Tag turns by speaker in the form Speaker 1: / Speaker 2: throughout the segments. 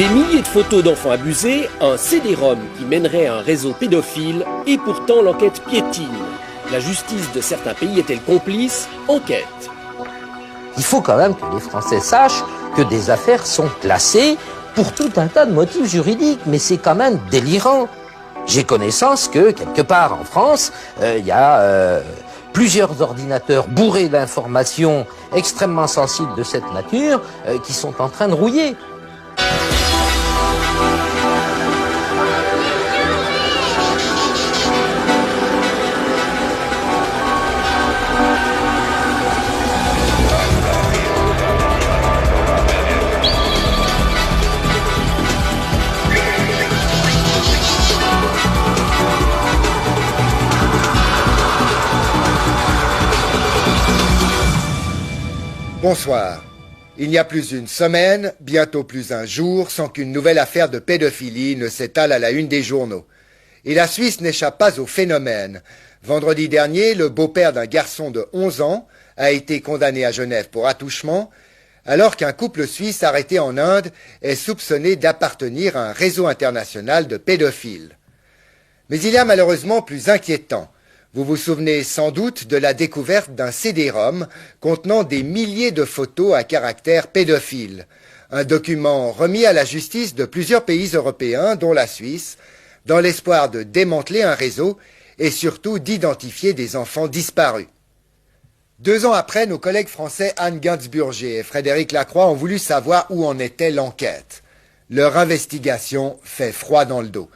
Speaker 1: Des milliers de photos d'enfants abusés, un CD-ROM qui mènerait à un réseau pédophile, et pourtant l'enquête piétine. La justice de certains pays est-elle complice? Enquête.
Speaker 2: Il faut quand même que les Français sachent que des affaires sont classées pour tout un tas de motifs juridiques, mais c'est quand même délirant. J'ai connaissance que, quelque part en France, il y a plusieurs ordinateurs bourrés d'informations extrêmement sensibles de cette nature qui sont en train de rouiller.
Speaker 3: Bonsoir. Il n'y a plus une semaine, bientôt plus un jour, sans qu'une nouvelle affaire de pédophilie ne s'étale à la une des journaux. Et la Suisse n'échappe pas au phénomène. Vendredi dernier, le beau-père d'un garçon de 11 ans a été condamné à Genève pour attouchement, alors qu'un couple suisse arrêté en Inde est soupçonné d'appartenir à un réseau international de pédophiles. Mais il y a malheureusement plus inquiétant. Vous vous souvenez sans doute de la découverte d'un CD-ROM contenant des milliers de photos à caractère pédophile. Un document remis à la justice de plusieurs pays européens, dont la Suisse, dans l'espoir de démanteler un réseau et surtout d'identifier des enfants disparus. 2 ans après, nos collègues français Anne Gainsburger et Frédéric Lacroix ont voulu savoir où en était l'enquête. Leur investigation fait froid dans le dos.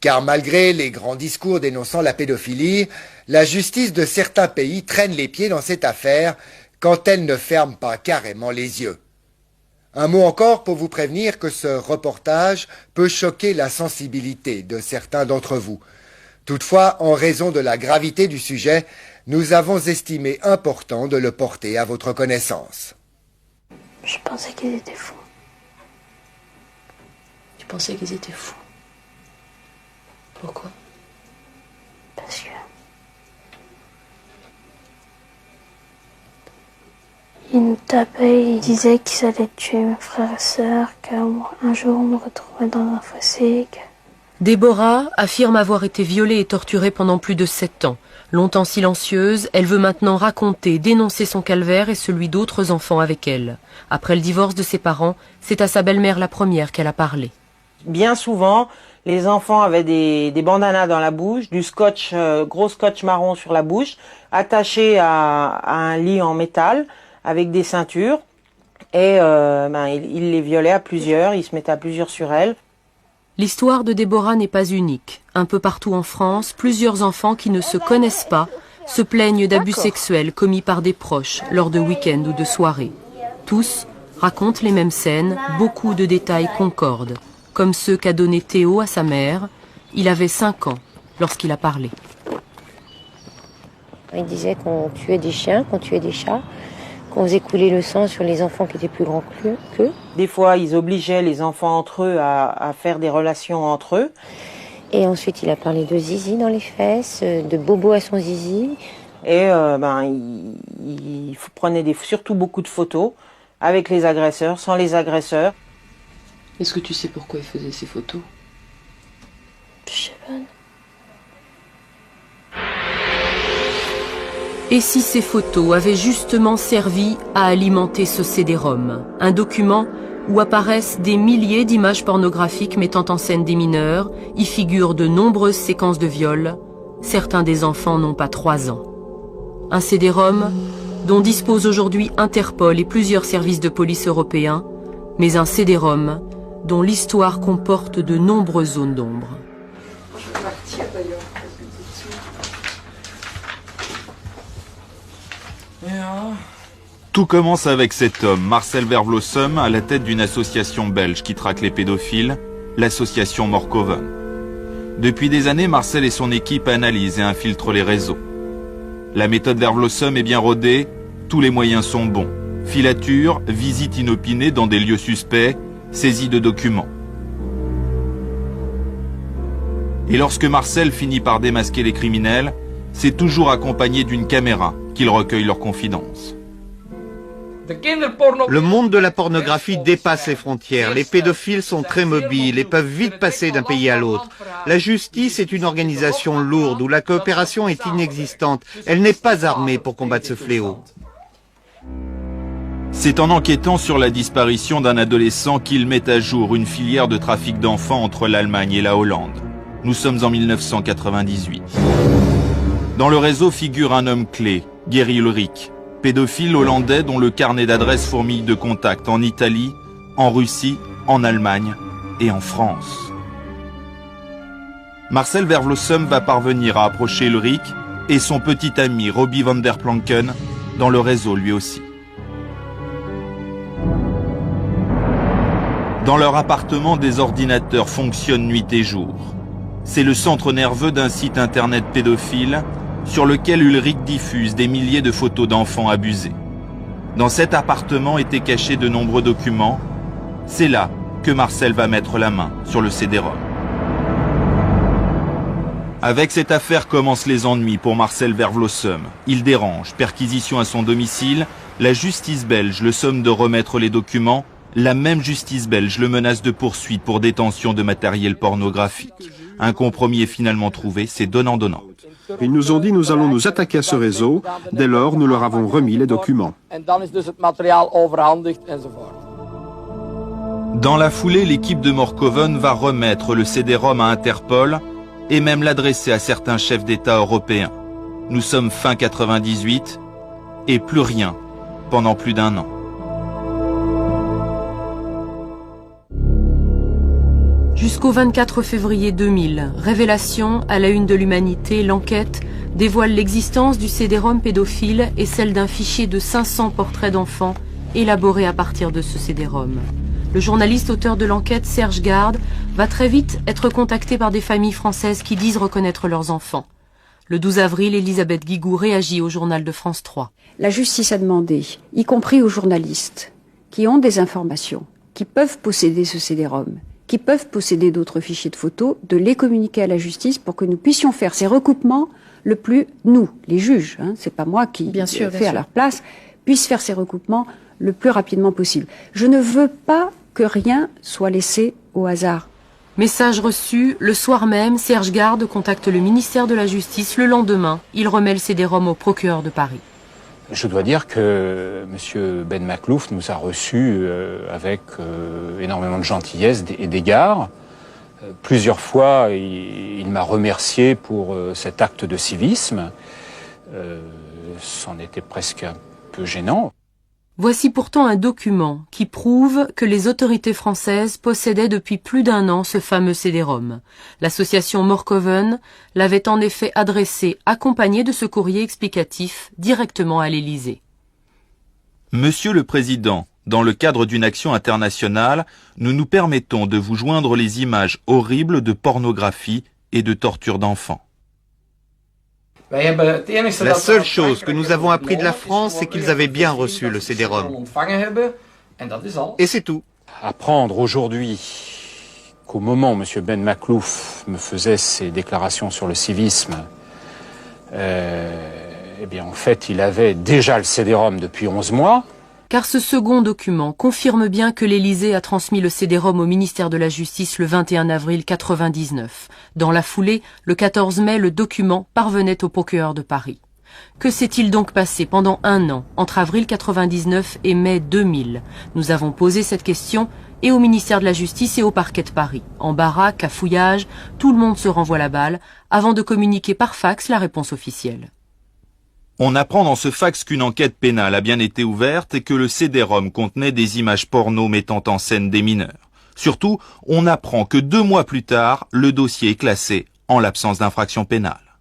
Speaker 3: Car malgré les grands discours dénonçant la pédophilie, la justice de certains pays traîne les pieds dans cette affaire quand elle ne ferme pas carrément les yeux. Un mot encore pour vous prévenir que ce reportage peut choquer la sensibilité de certains d'entre vous. Toutefois, en raison de la gravité du sujet, nous avons estimé important de le porter à votre connaissance.
Speaker 4: Je pensais qu'ils étaient fous.
Speaker 5: Tu pensais qu'ils étaient fous? Pourquoi?
Speaker 4: Parce que ils nous tapaient, ils disaient qu'ils allaient tuer mes frères et sœurs, qu'un jour on me retrouverait dans un fossé.
Speaker 5: Déborah affirme avoir été violée et torturée pendant plus de 7 ans. Longtemps silencieuse, elle veut maintenant raconter, dénoncer son calvaire et celui d'autres enfants avec elle. Après le divorce de ses parents, c'est à sa belle-mère la première qu'elle a parlé.
Speaker 6: Bien souvent, les enfants avaient des bandanas dans la bouche, du scotch, gros scotch marron sur la bouche, attachés à un lit en métal avec des ceintures. Et ils les violaient à plusieurs, ils se mettaient à plusieurs sur elle.
Speaker 5: L'histoire de Déborah n'est pas unique. Un peu partout en France, plusieurs enfants qui ne se connaissent pas se plaignent d'abus sexuels commis par des proches lors de week-ends ou de soirées. Tous racontent les mêmes scènes, beaucoup de détails concordent, comme ceux qu'a donné Théo à sa mère. Il avait 5 ans lorsqu'il a parlé.
Speaker 7: Il disait qu'on tuait des chiens, qu'on tuait des chats, qu'on faisait couler le sang sur les enfants qui étaient plus grands qu'eux.
Speaker 6: Des fois, ils obligeaient les enfants entre eux à faire des relations entre eux.
Speaker 7: Et ensuite, il a parlé de zizi dans les fesses, de bobo à son zizi.
Speaker 6: Et il prenait surtout beaucoup de photos avec les agresseurs, sans les agresseurs.
Speaker 5: Est-ce que tu sais pourquoi il faisait ces photos?
Speaker 4: Je sais pas.
Speaker 5: Et si ces photos avaient justement servi à alimenter ce CD-ROM, un document où apparaissent des milliers d'images pornographiques mettant en scène des mineurs, y figurent de nombreuses séquences de viols, certains des enfants n'ont pas 3 ans. Un CD-ROM dont disposent aujourd'hui Interpol et plusieurs services de police européens, mais un CD-ROM dont l'histoire comporte de nombreuses zones d'ombre.
Speaker 8: Tout commence avec cet homme, Marcel Vervlossum, à la tête d'une association belge qui traque les pédophiles, l'association Morkoven. Depuis des années, Marcel et son équipe analysent et infiltrent les réseaux. La méthode Vervlossum est bien rodée, tous les moyens sont bons. Filature, visite inopinée dans des lieux suspects, saisie de documents. Et lorsque Marcel finit par démasquer les criminels, c'est toujours accompagné d'une caméra qu'il recueille leurs confidences.
Speaker 9: Le monde de la pornographie dépasse les frontières. Les pédophiles sont très mobiles et peuvent vite passer d'un pays à l'autre. La justice est une organisation lourde où la coopération est inexistante. Elle n'est pas armée pour combattre ce fléau.
Speaker 8: C'est en enquêtant sur la disparition d'un adolescent qu'il met à jour une filière de trafic d'enfants entre l'Allemagne et la Hollande. Nous sommes en 1998. Dans le réseau figure un homme clé, Gary Ulrich, pédophile hollandais dont le carnet d'adresses fourmille de contacts en Italie, en Russie, en Allemagne et en France. Marcel Vervlossum va parvenir à approcher Ulrich et son petit ami Robbie van der Planken dans le réseau lui aussi. Dans leur appartement, des ordinateurs fonctionnent nuit et jour. C'est le centre nerveux d'un site internet pédophile sur lequel Ulrich diffuse des milliers de photos d'enfants abusés. Dans cet appartement étaient cachés de nombreux documents. C'est là que Marcel va mettre la main sur le CD-ROM. Avec cette affaire commencent les ennuis pour Marcel Vervlossum. Il dérange, perquisition à son domicile, la justice belge le somme de remettre les documents, la même justice belge le menace de poursuite pour détention de matériel pornographique. Un compromis est finalement trouvé, c'est donnant-donnant.
Speaker 10: Ils nous ont dit nous allons nous attaquer à ce réseau, dès lors nous leur avons remis les documents.
Speaker 8: Dans la foulée, l'équipe de Morkoven va remettre le CD-ROM à Interpol et même l'adresser à certains chefs d'État européens. Nous sommes fin 98 et plus rien pendant plus d'un an.
Speaker 5: Jusqu'au 24 février 2000, révélation à la une de l'Humanité, l'enquête dévoile l'existence du CD-ROM pédophile et celle d'un fichier de 500 portraits d'enfants élaborés à partir de ce CD-ROM. Le journaliste auteur de l'enquête, Serge Garde, va très vite être contacté par des familles françaises qui disent reconnaître leurs enfants. Le 12 avril, Elisabeth Guigou réagit au journal de France 3.
Speaker 11: La justice a demandé, y compris aux journalistes, qui ont des informations, qui peuvent posséder ce CD-ROM, qui peuvent posséder d'autres fichiers de photos, de les communiquer à la justice pour que nous puissions faire ces recoupements le plus, nous, les juges, c'est pas moi qui fais à leur place, puissent faire ces recoupements le plus rapidement possible. Je ne veux pas que rien soit laissé au hasard.
Speaker 5: Message reçu, le soir même, Serge Garde contacte le ministère de la Justice. Le lendemain, il remet le CD-ROM au procureur de Paris.
Speaker 12: Je dois dire que M. Ben Maklouf nous a reçus avec énormément de gentillesse et d'égard. Plusieurs fois, il m'a remercié pour cet acte de civisme. C'en était presque un peu gênant.
Speaker 5: Voici pourtant un document qui prouve que les autorités françaises possédaient depuis plus d'un an ce fameux CD-ROM. L'association Morkoven l'avait en effet adressé, accompagné de ce courrier explicatif, directement à l'Élysée.
Speaker 8: Monsieur le Président, dans le cadre d'une action internationale, nous nous permettons de vous joindre les images horribles de pornographie et de torture d'enfants.
Speaker 9: La seule chose que nous avons appris de la France, c'est qu'ils avaient bien reçu le CD-ROM. Et c'est tout.
Speaker 12: Apprendre aujourd'hui qu'au moment où M. Ben Maklouf me faisait ses déclarations sur le civisme, eh bien en fait il avait déjà le CD-ROM depuis 11 mois.
Speaker 5: Car ce second document confirme bien que l'Élysée a transmis le CD-ROM au ministère de la Justice le 21 avril 1999. Dans la foulée, le 14 mai, le document parvenait au procureur de Paris. Que s'est-il donc passé pendant un an, entre avril 1999 et mai 2000? Nous avons posé cette question et au ministère de la Justice et au parquet de Paris. Embarras, cafouillage, tout le monde se renvoie la balle avant de communiquer par fax la réponse officielle.
Speaker 8: On apprend dans ce fax qu'une enquête pénale a bien été ouverte et que le CD-ROM contenait des images porno mettant en scène des mineurs. Surtout, on apprend que 2 mois plus tard, le dossier est classé en l'absence d'infraction pénale.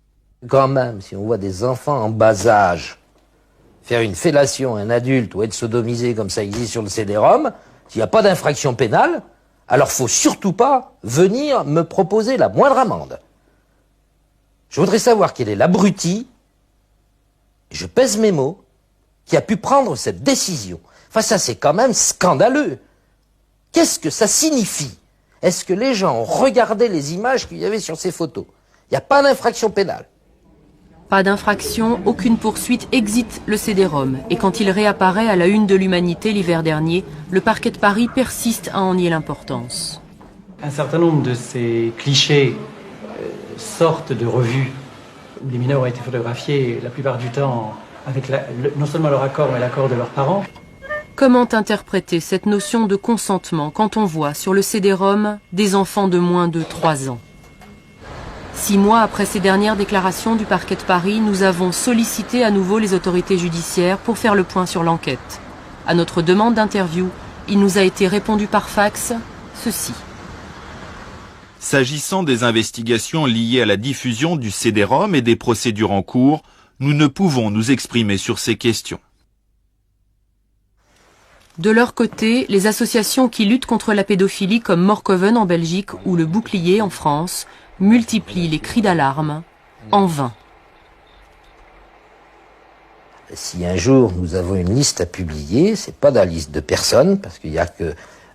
Speaker 2: Quand même, si on voit des enfants en bas âge faire une fellation à un adulte ou être sodomisé comme ça existe sur le CD-ROM, s'il n'y a pas d'infraction pénale, alors faut surtout pas venir me proposer la moindre amende. Je voudrais savoir quel est l'abruti, je pèse mes mots, qui a pu prendre cette décision. Enfin, ça, c'est quand même scandaleux. Qu'est-ce que ça signifie? Est-ce que les gens ont regardé les images qu'il y avait sur ces photos? Il n'y a pas d'infraction pénale.
Speaker 5: Pas d'infraction, aucune poursuite, exit le CD-ROM. Et quand il réapparaît à la une de l'Humanité l'hiver dernier, le parquet de Paris persiste à en nier l'importance.
Speaker 13: Un certain nombre de ces clichés sortent de revues où les mineurs ont été photographiés la plupart du temps avec non seulement leur accord, mais l'accord de leurs parents.
Speaker 5: Comment interpréter cette notion de consentement quand on voit sur le CD-ROM des enfants de moins de 3 ans? 6 mois après ces dernières déclarations du parquet de Paris, nous avons sollicité à nouveau les autorités judiciaires pour faire le point sur l'enquête. À notre demande d'interview, il nous a été répondu par fax ceci.
Speaker 8: S'agissant des investigations liées à la diffusion du CD-ROM et des procédures en cours, nous ne pouvons nous exprimer sur ces questions.
Speaker 5: De leur côté, les associations qui luttent contre la pédophilie comme Morkoven en Belgique ou le Bouclier en France multiplient les cris d'alarme en vain.
Speaker 2: Si un jour nous avons une liste à publier, c'est pas la liste de personnes, parce qu'il n'y a que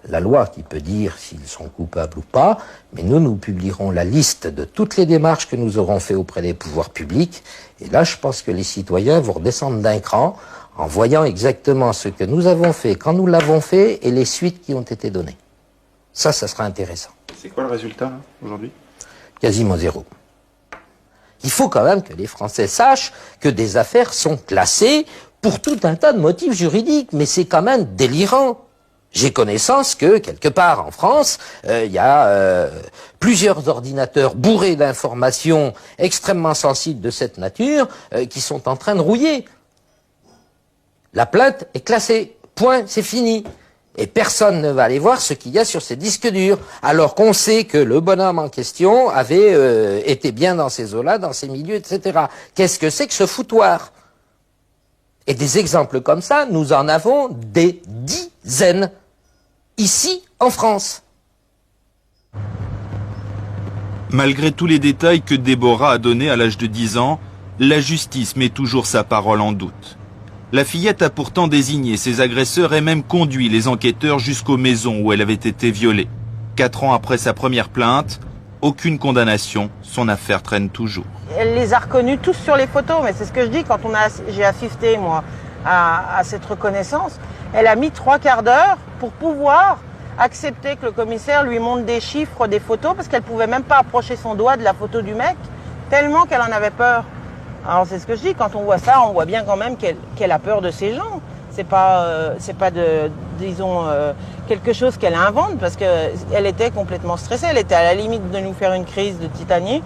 Speaker 2: la loi qui peut dire s'ils sont coupables ou pas, mais nous publierons la liste de toutes les démarches que nous aurons fait auprès des pouvoirs publics, et là je pense que les citoyens vont redescendre d'un cran en voyant exactement ce que nous avons fait, quand nous l'avons fait, et les suites qui ont été données. Ça sera intéressant.
Speaker 14: C'est quoi le résultat, là, aujourd'hui?
Speaker 2: Quasiment zéro. Il faut quand même que les Français sachent que des affaires sont classées pour tout un tas de motifs juridiques, mais c'est quand même délirant. J'ai connaissance que, quelque part en France, il y a plusieurs ordinateurs bourrés d'informations extrêmement sensibles de cette nature qui sont en train de rouiller. La plainte est classée. Point, c'est fini. Et personne ne va aller voir ce qu'il y a sur ces disques durs, alors qu'on sait que le bonhomme en question avait été bien dans ces eaux-là, dans ces milieux, etc. Qu'est-ce que c'est que ce foutoir? Et des exemples comme ça, nous en avons des dizaines, ici, en France.
Speaker 8: Malgré tous les détails que Déborah a donnés à l'âge de 10 ans, la justice met toujours sa parole en doute. La fillette a pourtant désigné ses agresseurs et même conduit les enquêteurs jusqu'aux maisons où elle avait été violée. 4 ans après sa première plainte, aucune condamnation, son affaire traîne toujours.
Speaker 6: Elle les a reconnus tous sur les photos, mais c'est ce que je dis quand j'ai assisté, moi, à cette reconnaissance. Elle a mis 3 quarts d'heure pour pouvoir accepter que le commissaire lui montre des chiffres, des photos, parce qu'elle pouvait même pas approcher son doigt de la photo du mec, tellement qu'elle en avait peur. Alors c'est ce que je dis, quand on voit ça, on voit bien quand même qu'elle a peur de ces gens. C'est pas quelque chose qu'elle invente, parce qu'elle était complètement stressée, elle était à la limite de nous faire une crise de titanie.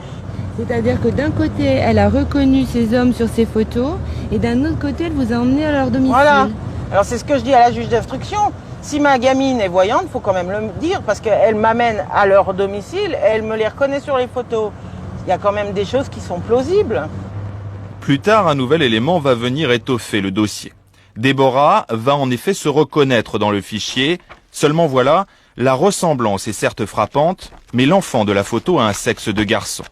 Speaker 15: C'est-à-dire que d'un côté, elle a reconnu ces hommes sur ses photos, et d'un autre côté, elle vous a emmené à leur domicile.
Speaker 6: Voilà. Alors c'est ce que je dis à la juge d'instruction. Si ma gamine est voyante, il faut quand même le dire, parce qu'elle m'amène à leur domicile, et elle me les reconnaît sur les photos. Il y a quand même des choses qui sont plausibles.
Speaker 8: Plus tard, un nouvel élément va venir étoffer le dossier. Déborah va en effet se reconnaître dans le fichier, seulement voilà, la ressemblance est certes frappante, mais l'enfant de la photo a un sexe de garçon.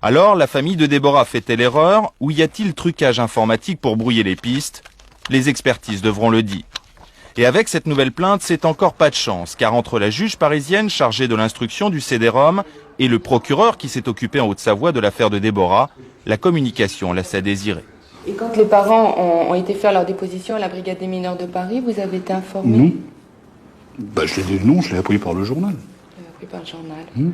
Speaker 8: Alors, la famille de Déborah fait-elle erreur, ou y a-t-il trucage informatique pour brouiller les pistes? Les expertises devront le dire. Et avec cette nouvelle plainte, c'est encore pas de chance, car entre la juge parisienne chargée de l'instruction du CD-ROM et le procureur qui s'est occupé en Haute-Savoie de l'affaire de Déborah, la communication laisse à désirer.
Speaker 15: Et quand les parents ont été faire leur déposition à la brigade des mineurs de Paris, vous avez été informé?
Speaker 14: Non. Je l'ai appris par le journal.
Speaker 15: Appris par le journal.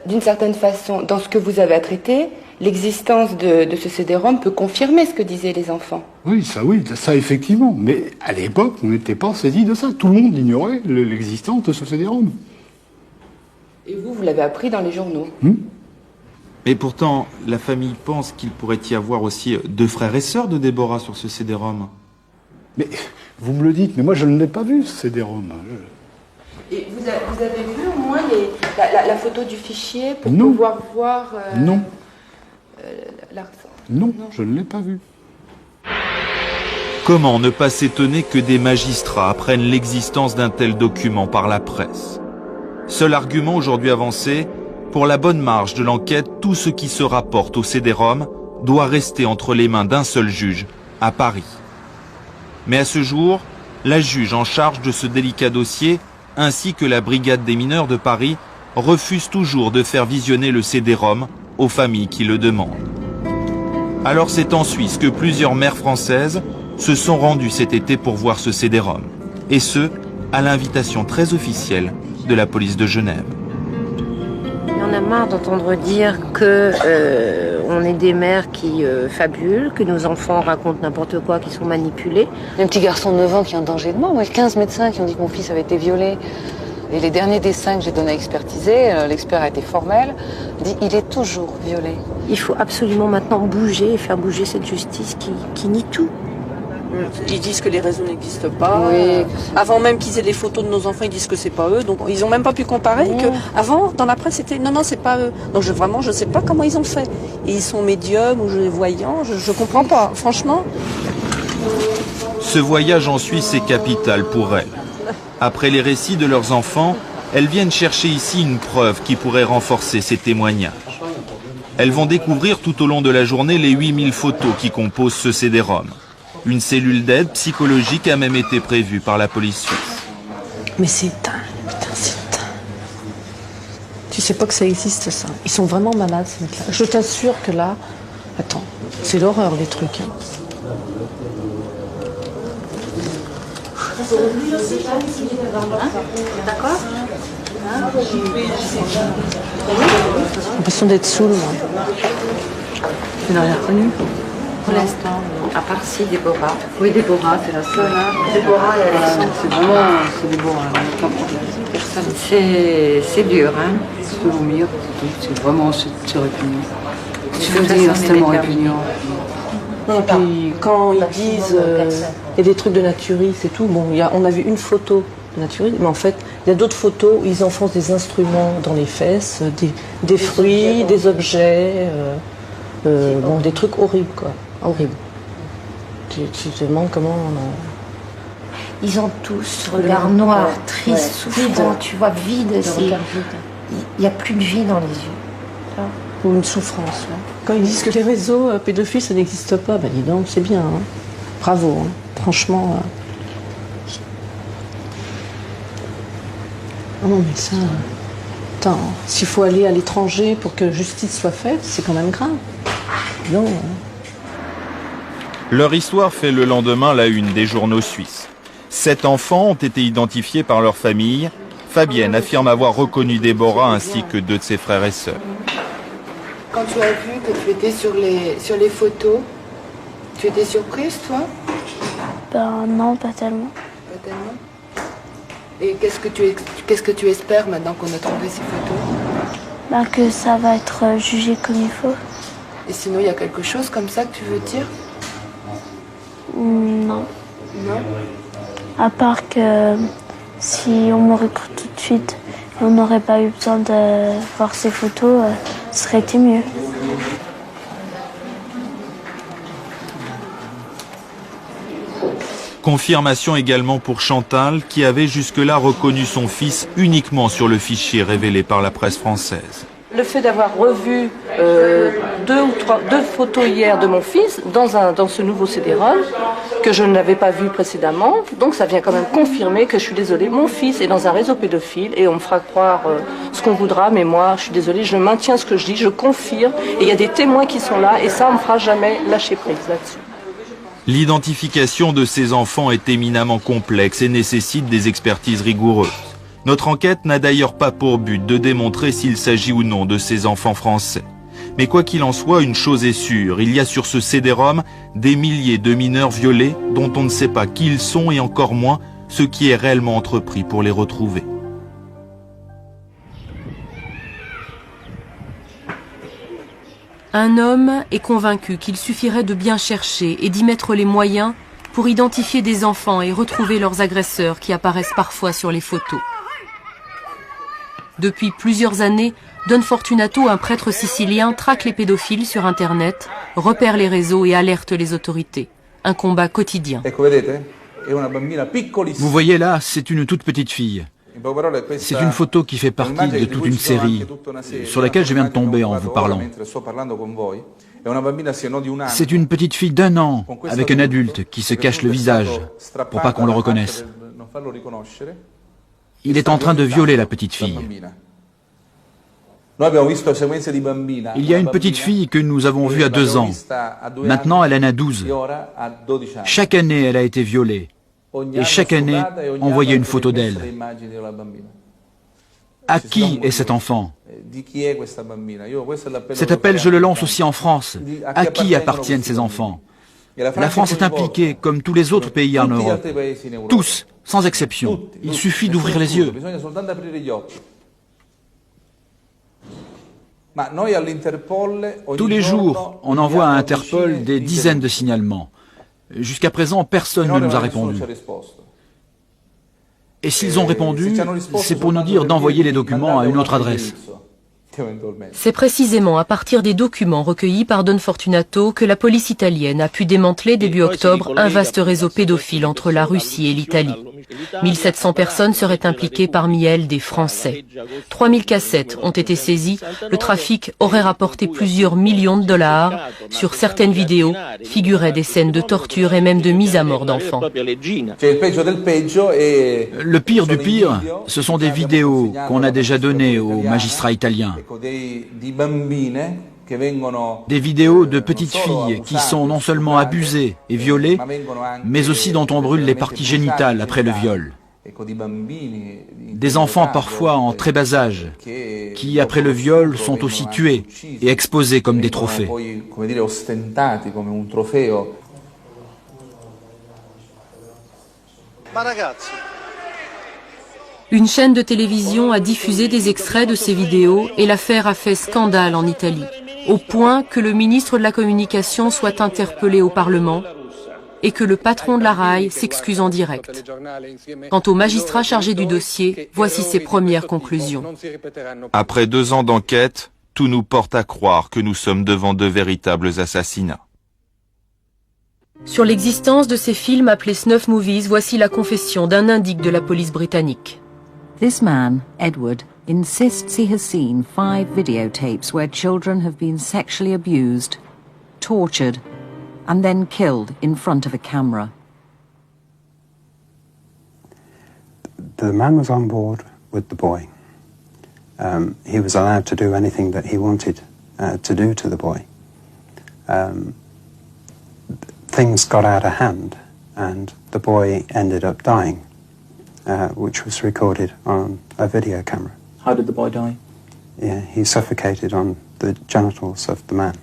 Speaker 15: D'une certaine façon, dans ce que vous avez à traiter, l'existence de ce CD-ROM peut confirmer ce que disaient les enfants.
Speaker 14: Oui, ça effectivement. Mais à l'époque, on n'était pas saisi de ça. Tout le monde ignorait l'existence de ce CD-ROM.
Speaker 15: Et vous l'avez appris dans les journaux.
Speaker 8: Et pourtant, la famille pense qu'il pourrait y avoir aussi 2 frères et sœurs de Déborah sur ce CD-ROM.
Speaker 14: Mais vous me le dites, mais moi je ne l'ai pas vu, ce CD-ROM.
Speaker 15: Et vous avez vu au moins la photo du fichier pour pouvoir voir...
Speaker 14: Non. Non, je ne l'ai pas vu.
Speaker 8: Comment ne pas s'étonner que des magistrats apprennent l'existence d'un tel document par la presse? Seul argument aujourd'hui avancé, pour la bonne marge de l'enquête, tout ce qui se rapporte au CD-ROM doit rester entre les mains d'un seul juge, à Paris. Mais à ce jour, la juge en charge de ce délicat dossier, ainsi que la brigade des mineurs de Paris, refusent toujours de faire visionner le CD-ROM aux familles qui le demandent. Alors c'est en Suisse que plusieurs mères françaises se sont rendues cet été pour voir ce CD-ROM. Et ce, à l'invitation très officielle de la police de Genève.
Speaker 7: Il y en a marre d'entendre dire que on est des mères qui fabulent, que nos enfants racontent n'importe quoi, qui sont manipulés.
Speaker 16: Il y a un petit garçon de 9 ans qui est en danger de mort. Moi, 15 médecins qui ont dit que mon fils avait été violé. Et les derniers dessins que j'ai donnés à expertiser, l'expert a été formel, dit il est toujours violé.
Speaker 7: Il faut absolument maintenant bouger et faire bouger cette justice qui nie tout.
Speaker 17: Ils disent que les réseaux n'existent pas.
Speaker 16: Oui.
Speaker 17: Avant même qu'ils aient des photos de nos enfants, ils disent que c'est pas eux. Donc ils ont même pas pu comparer. Que avant, dans la presse, c'était non, c'est pas eux. Donc je sais pas comment ils ont fait. Et ils sont médiums ou voyants. Je comprends pas. Franchement.
Speaker 8: Ce voyage en Suisse est capital pour elles. Après les récits de leurs enfants, elles viennent chercher ici une preuve qui pourrait renforcer ces témoignages. Elles vont découvrir tout au long de la journée les 8000 photos qui composent ce CD-ROM. Une cellule d'aide psychologique a même été prévue par la police suisse.
Speaker 17: Mais c'est dingue, putain, c'est dingue. Tu sais pas que ça existe, ça. Ils sont vraiment malades, ces mecs-là. Je t'assure que là, attends, c'est l'horreur, les trucs. Hein.
Speaker 7: D'accord.
Speaker 17: J'ai l'impression d'être saoul, moi. Tu n'as rien reconnu?
Speaker 7: Pour l'instant, à part si Déborah. Oui, Déborah, c'est la seule. Hein. Déborah et Alexandre.
Speaker 16: C'est vraiment, c'est Déborah, aucun problème.
Speaker 7: Personne. C'est dur, hein.
Speaker 16: Je peux vomir, c'est vraiment, c'est répugnant. Je veux dire, c'est tellement répugnant.
Speaker 17: Non, puis quand ils disent il y a des trucs de naturistes et tout, bon, on a vu une photo de naturiste, mais en fait, il y a d'autres photos où ils enfoncent des instruments dans les fesses, des fruits, des objets, bon, des trucs horribles, quoi. Horribles. Tu te demandes comment...
Speaker 7: Ils ont tous ce regard noir, triste, souffrant, tu vois, vide. Il n'y a plus de vie dans les yeux.
Speaker 17: Ou une souffrance. Là. Quand ils disent que les réseaux pédophiles, ça n'existe pas, ben dis donc, c'est bien. Hein. Bravo, hein. Franchement. Ah non, mais ça... Attends, s'il faut aller à l'étranger pour que justice soit faite, c'est quand même grave. Non.
Speaker 8: Leur histoire fait le lendemain la une des journaux suisses. 7 enfants ont été identifiés par leur famille. Fabienne affirme avoir reconnu Déborah ainsi que 2 de ses frères et sœurs.
Speaker 15: Quand tu as vu que tu étais sur les photos, tu étais surprise, toi?
Speaker 4: Ben non, pas tellement.
Speaker 15: Pas tellement. Et qu'est-ce que tu espères maintenant qu'on a trouvé ces photos?
Speaker 4: Ben que ça va être jugé comme il faut.
Speaker 15: Et sinon, il y a quelque chose comme ça que tu veux dire?
Speaker 4: Non.
Speaker 15: Non?
Speaker 4: À part que si on m'aurait cru tout de suite, on n'aurait pas eu besoin de voir ces photos, ce serait été mieux.
Speaker 8: Confirmation également pour Chantal, qui avait jusque-là reconnu son fils uniquement sur le fichier révélé par la presse française.
Speaker 17: Le fait d'avoir revu 2 photos hier de mon fils dans ce nouveau CD-ROM, que je n'avais pas vu précédemment, donc ça vient quand même confirmer que je suis désolée, mon fils est dans un réseau pédophile et on me fera croire ce qu'on voudra, mais moi je suis désolée, je maintiens ce que je dis, je confirme, et il y a des témoins qui sont là et ça on ne me fera jamais lâcher prise là-dessus.
Speaker 8: L'identification de ces enfants est éminemment complexe et nécessite des expertises rigoureuses. Notre enquête n'a d'ailleurs pas pour but de démontrer s'il s'agit ou non de ces enfants français. Mais quoi qu'il en soit, une chose est sûre, il y a sur ce CD-ROM des milliers de mineurs violés dont on ne sait pas qui ils sont et encore moins ce qui est réellement entrepris pour les retrouver.
Speaker 5: Un homme est convaincu qu'il suffirait de bien chercher et d'y mettre les moyens pour identifier des enfants et retrouver leurs agresseurs qui apparaissent parfois sur les photos. Depuis plusieurs années, Don Fortunato, un prêtre sicilien, traque les pédophiles sur Internet, repère les réseaux et alerte les autorités. Un combat quotidien.
Speaker 18: Vous voyez là, c'est une toute petite fille. C'est une photo qui fait partie de toute une série sur laquelle je viens de tomber en vous parlant. C'est une petite fille d'1 an avec un adulte qui se cache le visage pour pas qu'on le reconnaisse. Il est en train de violer la petite fille. Il y a une petite fille que nous avons vue à 2 ans. Maintenant, elle en a 12. Chaque année, elle a été violée. Et chaque année, on voyait une photo d'elle. À qui est cet enfant? Cet appel, je le lance aussi en France. À qui appartiennent ces enfants? La France est impliquée, comme tous les autres pays en Europe. Tous, sans exception. Il suffit d'ouvrir les yeux. Tous les jours, on envoie à Interpol des dizaines de signalements. Jusqu'à présent, personne ne nous a répondu. Et s'ils ont répondu, c'est pour nous dire d'envoyer les documents à une autre adresse.
Speaker 5: C'est précisément à partir des documents recueillis par Don Fortunato que la police italienne a pu démanteler début octobre un vaste réseau pédophile entre la Russie et l'Italie. 1700 personnes seraient impliquées, parmi elles des Français. 3000 cassettes ont été saisies. Le trafic aurait rapporté plusieurs millions de dollars. Sur certaines vidéos figuraient des scènes de torture et même de mise à mort d'enfants.
Speaker 18: Le pire du pire, ce sont des vidéos qu'on a déjà données aux magistrats italiens. Des vidéos de petites filles qui sont non seulement abusées et violées, mais aussi dont on brûle les parties génitales après le viol. Des enfants parfois en très bas âge, qui après le viol sont aussi tués et exposés comme des trophées.
Speaker 5: Une chaîne de télévision a diffusé des extraits de ces vidéos et l'affaire a fait scandale en Italie, au point que le ministre de la Communication soit interpellé au Parlement et que le patron de la RAI s'excuse en direct. Quant au magistrat chargé du dossier, voici ses premières conclusions.
Speaker 8: Après 2 ans d'enquête, tout nous porte à croire que nous sommes devant de véritables assassinats.
Speaker 5: Sur l'existence de ces films appelés snuff movies, voici la confession d'un indique de la police britannique.
Speaker 19: This man, Edward, insists he has seen 5 videotapes where children have been sexually abused, tortured, and then killed in front of a camera.
Speaker 20: The man was on board with the boy. He was allowed to do anything that he wanted to do to the boy. Things got out of hand, and the boy ended up dying, which was recorded on a video camera.
Speaker 18: How did the boy die?
Speaker 20: Yeah, he suffocated on the genitals of the man.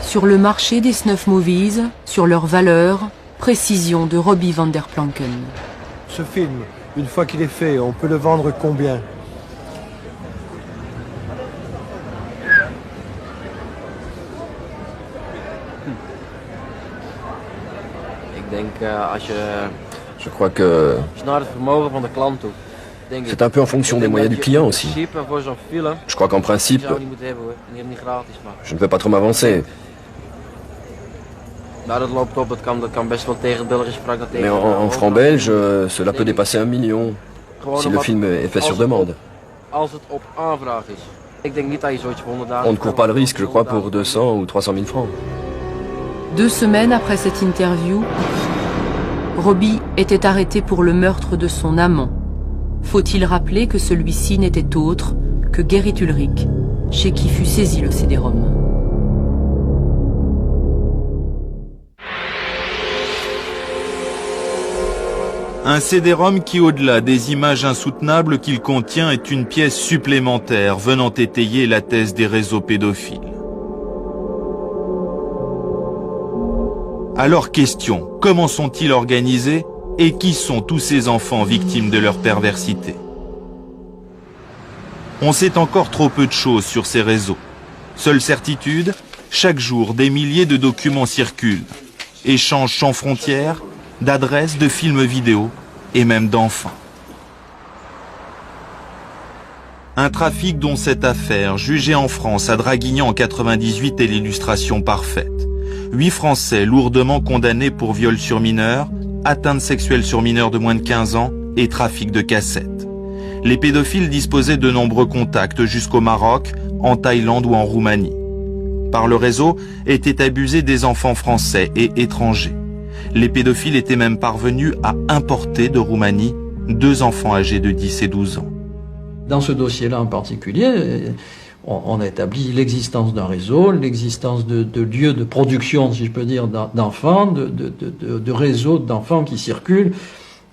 Speaker 5: Sur le marché des snuff movies, sur leur valeur, précision de Robbie van der Planken.
Speaker 21: Ce film, une fois qu'il est fait, on peut le vendre combien?
Speaker 22: Je crois que c'est un peu en fonction des moyens du client aussi. Je crois qu'en principe, je ne peux pas trop m'avancer. Mais en francs belges, cela peut dépasser 1 million, si le film est fait sur demande. On ne court pas le risque, je crois, pour 200 ou 300 000 francs.
Speaker 5: 2 semaines après cette interview, Robbie était arrêté pour le meurtre de son amant. Faut-il rappeler que celui-ci n'était autre que Gerrit Ulrich, chez qui fut saisi le CD-ROM.
Speaker 8: Un CD-ROM qui, au-delà des images insoutenables qu'il contient, est une pièce supplémentaire venant étayer la thèse des réseaux pédophiles. Alors question, comment sont-ils organisés et qui sont tous ces enfants victimes de leur perversité? On sait encore trop peu de choses sur ces réseaux. Seule certitude, chaque jour des milliers de documents circulent. Échanges sans frontières, d'adresses, de films vidéo et même d'enfants. Un trafic dont cette affaire, jugée en France à Draguignan en 98, est l'illustration parfaite. 8 Français lourdement condamnés pour viol sur mineurs, atteinte sexuelle sur mineurs de moins de 15 ans et trafic de cassettes. Les pédophiles disposaient de nombreux contacts jusqu'au Maroc, en Thaïlande ou en Roumanie. Par le réseau étaient abusés des enfants français et étrangers. Les pédophiles étaient même parvenus à importer de Roumanie 2 enfants âgés de 10 et 12 ans.
Speaker 1: Dans ce dossier-là en particulier, on a établi l'existence d'un réseau, l'existence de lieux de production, si je peux dire, d'enfants, de réseaux d'enfants qui circulent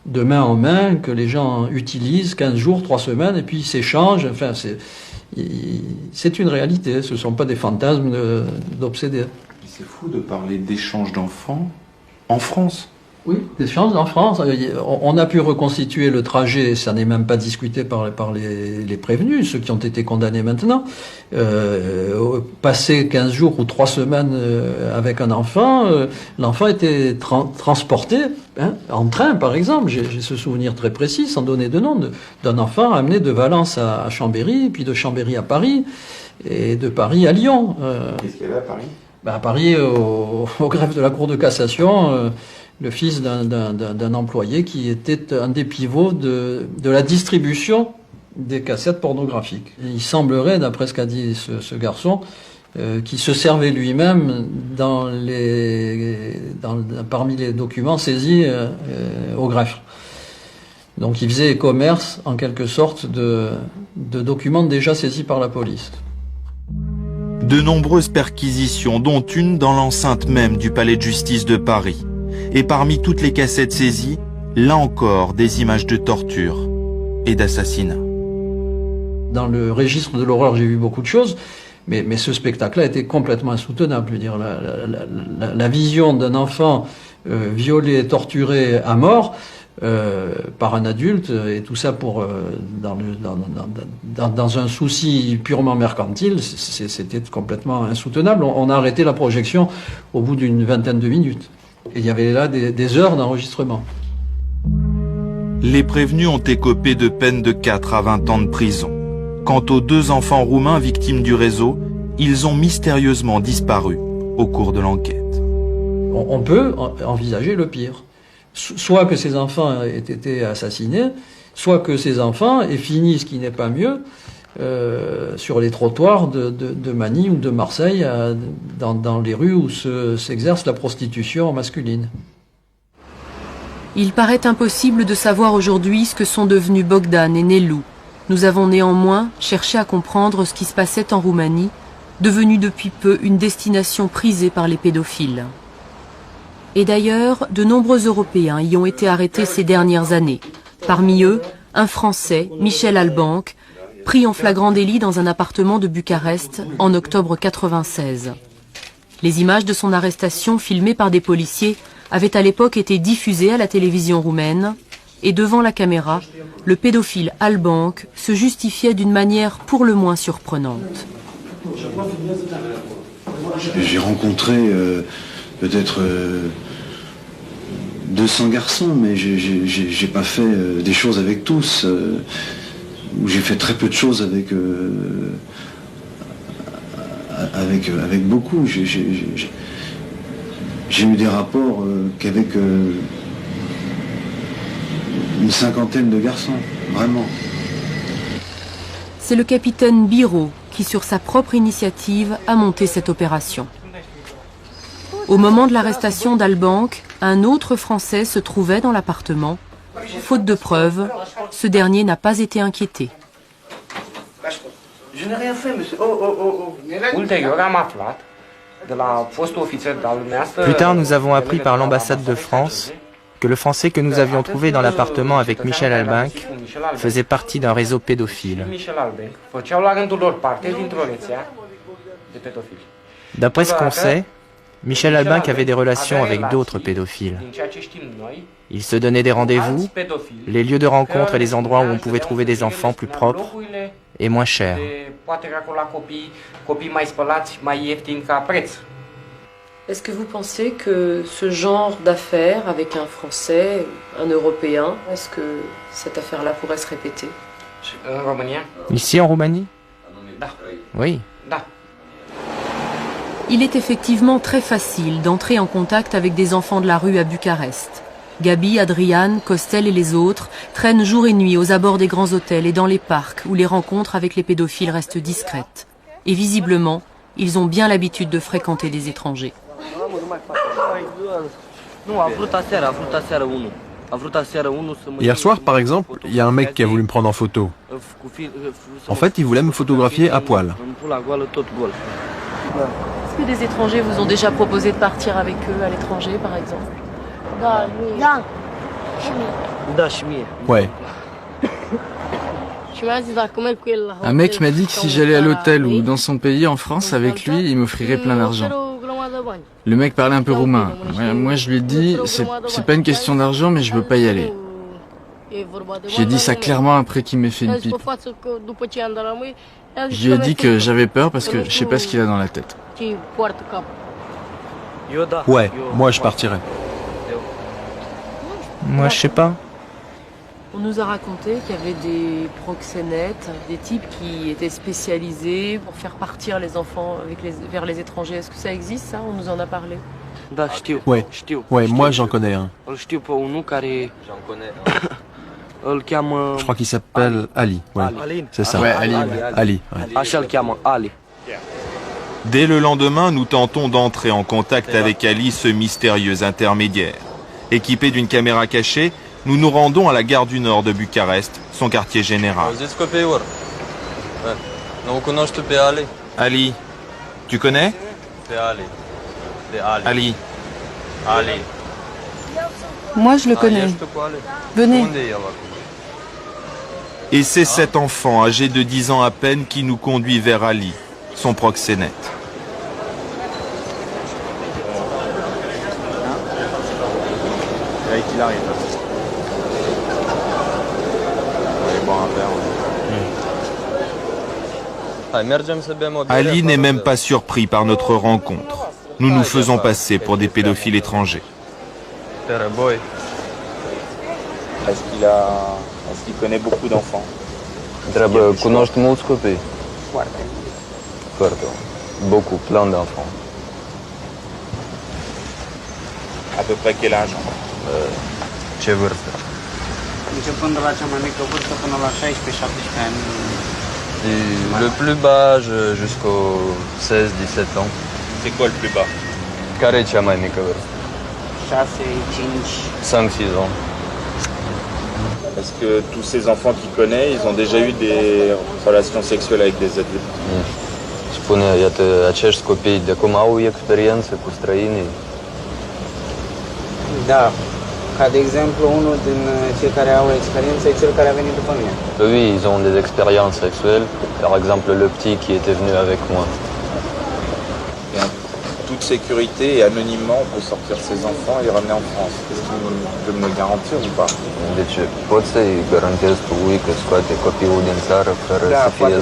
Speaker 1: de main en main, que les gens utilisent 15 jours, 3 semaines, et puis s'échangent. Enfin, c'est une réalité, ce ne sont pas des fantasmes d'obsédés.
Speaker 8: C'est fou de parler d'échange d'enfants en France.
Speaker 1: Oui, des chances en France. On a pu reconstituer le trajet, ça n'est même pas discuté par les prévenus, ceux qui ont été condamnés maintenant. Passer 15 jours ou 3 semaines avec un enfant, l'enfant était transporté en train, par exemple. J'ai ce souvenir très précis, sans donner de nom, d'un enfant amené de Valence à Chambéry, puis de Chambéry à Paris, et de Paris à Lyon.
Speaker 8: Qu'est-ce qu'il y avait à Paris?
Speaker 1: À Paris, au greffe de la Cour de cassation, le fils d'un employé qui était un des pivots de la distribution des cassettes pornographiques. Et il semblerait, d'après ce qu'a dit ce garçon, qu'il se servait lui-même parmi les documents saisis au greffe. Donc il faisait commerce, en quelque sorte, de documents déjà saisis par la police.
Speaker 8: De nombreuses perquisitions, dont une dans l'enceinte même du palais de justice de Paris. Et parmi toutes les cassettes saisies, là encore, des images de torture et d'assassinat.
Speaker 1: Dans le registre de l'horreur, j'ai vu beaucoup de choses, mais ce spectacle-là était complètement insoutenable. Je veux dire, la vision d'un enfant violé, torturé à mort par un adulte, et tout ça dans un souci purement mercantile, c'était complètement insoutenable. On a arrêté la projection au bout d'une vingtaine de minutes. Et il y avait là des heures d'enregistrement.
Speaker 8: Les prévenus ont écopé de peines de 4 à 20 ans de prison. Quant aux 2 enfants roumains victimes du réseau, ils ont mystérieusement disparu au cours de l'enquête.
Speaker 1: On peut envisager le pire. Soit que ces enfants aient été assassinés, soit que ces enfants aient fini, ce qui n'est pas mieux, sur les trottoirs de Manille ou de Marseille, dans les rues où s'exerce la prostitution masculine.
Speaker 5: Il paraît impossible de savoir aujourd'hui ce que sont devenus Bogdan et Nelou. Nous avons néanmoins cherché à comprendre ce qui se passait en Roumanie, devenue depuis peu une destination prisée par les pédophiles. Et d'ailleurs, de nombreux Européens y ont été arrêtés ces dernières années. Parmi eux, un Français, Michel Albanc, pris en flagrant délit dans un appartement de Bucarest en octobre 1996. Les images de son arrestation, filmées par des policiers, avaient à l'époque été diffusées à la télévision roumaine, et devant la caméra, le pédophile Albanc se justifiait d'une manière pour le moins surprenante.
Speaker 3: J'ai rencontré peut-être 200 garçons, mais j'ai pas fait des choses avec tous. J'ai fait très peu de choses avec beaucoup. J'ai eu des rapports qu'avec une cinquantaine de garçons, vraiment.
Speaker 5: C'est le capitaine Biro qui, sur sa propre initiative, a monté cette opération. Au moment de l'arrestation d'Albanc, un autre Français se trouvait dans l'appartement. Faute de preuves, ce dernier n'a pas été inquiété.
Speaker 23: Je n'ai rien fait, monsieur.
Speaker 24: Plus tard, nous avons appris par l'ambassade de France que le Français que nous avions trouvé dans l'appartement avec Michel Albanc faisait partie d'un réseau pédophile. D'après ce qu'on sait, Michel Albanc avait des relations avec d'autres pédophiles. Il se donnait des rendez-vous, les lieux de rencontre et les endroits où on pouvait trouver des enfants plus propres et moins chers.
Speaker 17: Est-ce que vous pensez que ce genre d'affaires avec un Français, un Européen, est-ce que cette affaire-là pourrait se répéter?
Speaker 24: Ici en Roumanie? Oui.
Speaker 5: Il est effectivement très facile d'entrer en contact avec des enfants de la rue à Bucarest. Gabi, Adrian, Costel et les autres traînent jour et nuit aux abords des grands hôtels et dans les parcs où les rencontres avec les pédophiles restent discrètes. Et visiblement, ils ont bien l'habitude de fréquenter des étrangers.
Speaker 21: Hier soir, par exemple, il y a un mec qui a voulu me prendre en photo. En fait, il voulait me photographier à poil.
Speaker 5: Est-ce que des étrangers vous ont déjà proposé de partir avec eux à l'étranger, par exemple?
Speaker 21: Ouais.
Speaker 9: Un mec m'a dit que si j'allais à l'hôtel ou dans son pays, en France, avec lui, il m'offrirait plein d'argent. Le mec parlait un peu roumain. Moi, je lui ai dit, c'est pas une question d'argent, mais je veux pas y aller. J'ai dit ça clairement après qu'il m'ait fait une pipe. Je lui ai dit que j'avais peur parce que je sais pas ce qu'il a dans la tête.
Speaker 21: Ouais, moi je partirais.
Speaker 24: Moi, je sais pas.
Speaker 5: On nous a raconté qu'il y avait des proxénètes, des types qui étaient spécialisés pour faire partir les enfants vers les étrangers. Est-ce que ça existe, ça? On nous en a parlé.
Speaker 21: Ouais, moi j'en connais un. Je crois qu'il s'appelle Ali. Ouais, c'est ça.
Speaker 22: Ouais, Ali.
Speaker 21: Ali. Ouais.
Speaker 8: Dès le lendemain, nous tentons d'entrer en contact avec Ali, ce mystérieux intermédiaire. Équipé d'une caméra cachée, nous nous rendons à la gare du Nord de Bucarest, son quartier général. Ali, tu connais? Ali.
Speaker 10: Moi, je le connais. Venez.
Speaker 8: Et c'est cet enfant, âgé de 10 ans à peine, qui nous conduit vers Ali, son proxénète.
Speaker 22: Il arrive.
Speaker 8: Ali n'est même pas surpris par notre rencontre. Nous nous faisons passer pour des pédophiles étrangers.
Speaker 22: Est-ce qu'il connaît beaucoup d'enfants? Beaucoup, plein d'enfants.
Speaker 8: À peu près quel âge?
Speaker 22: Ce vârstă? Le plus bas jusqu'aux 16-17 ans.
Speaker 8: C'est quoi le plus bas?
Speaker 22: Care e cea mai mică vârstă? 5-6 ans.
Speaker 8: Est-ce que tous ces enfants qu'il connaît, ils ont déjà eu des relations sexuelles avec des adultes?
Speaker 22: Spune, iată, acești copii de acum au experiență cu străinii?
Speaker 11: Da, ca de exemplu, unul din cei care au experiență e cel care a venit după mine.
Speaker 22: Oui, ils ont des expériences sexuelles. Par exemple, le petit qui était venu avec moi.
Speaker 8: Et en toute sécurité et anonymement, on peut sortir ses enfants et les ramener en France. Est-ce qu'il peut me le garantir ou pas?
Speaker 22: Deci, poți să-i garantezi tu că scoate copilul din țară fără să fie